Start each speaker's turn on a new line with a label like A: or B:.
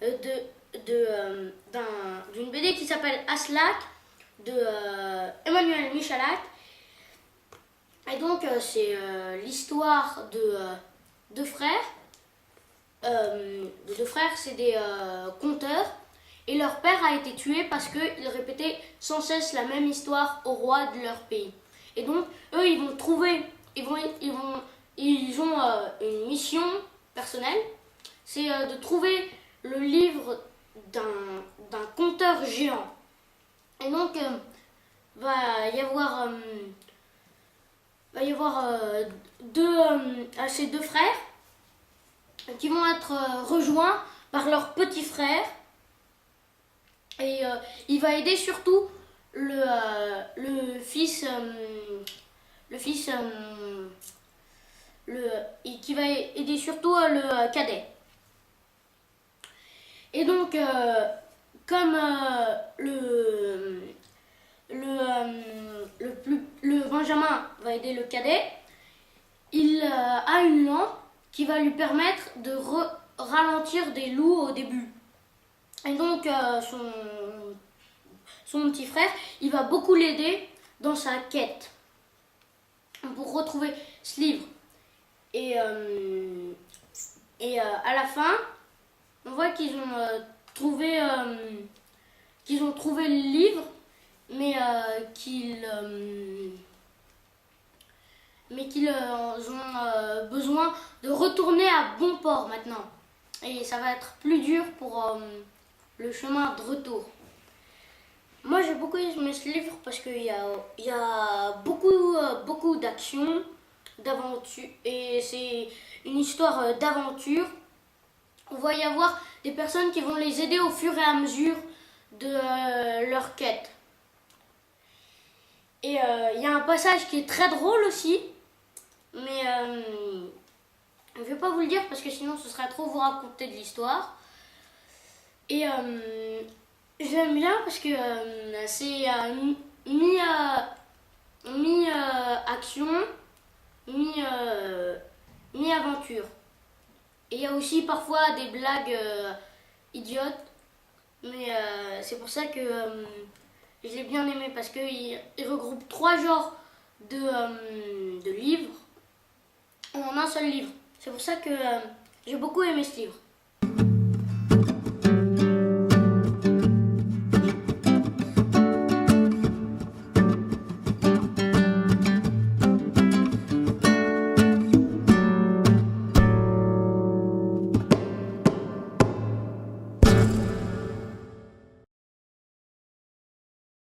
A: d'une BD qui s'appelle Aslak de Emmanuel Michalat. Et donc c'est l'histoire de deux frères. Les deux frères, c'est des conteurs. Et leur père a été tué parce qu'ils répétaient sans cesse la même histoire au roi de leur pays. Et donc, eux, ils vont trouver, ils ont une mission personnelle, c'est de trouver le livre d'un conteur géant. Et donc, va y avoir ces deux frères qui vont être rejoints par leur petit frère. Et il va aider surtout le fils, qui va aider surtout le cadet. Et donc, comme le Benjamin va aider le cadet, il a une lampe qui va lui permettre de ralentir des loups au début. Et donc, son petit frère, il va beaucoup l'aider dans sa quête pour retrouver ce livre. Et à la fin, on voit qu'ils ont trouvé le livre, mais qu'ils ont besoin de retourner à bon port maintenant. Et ça va être plus dur pour le chemin de retour. Moi j'ai beaucoup aimé ce livre parce qu'il y a beaucoup d'action, d'aventure, et c'est une histoire d'aventure. On va y avoir des personnes qui vont les aider au fur et à mesure de leur quête. Et il y a un passage qui est très drôle aussi, mais je ne vais pas vous le dire parce que sinon ce serait trop vous raconter de l'histoire. Et j'aime bien parce que c'est mi-action, mi-aventure. Et il y a aussi parfois des blagues idiotes, mais c'est pour ça que je l'ai bien aimé parce qu'il regroupe 3 genres de livres en un seul livre. C'est pour ça que j'ai beaucoup aimé ce livre.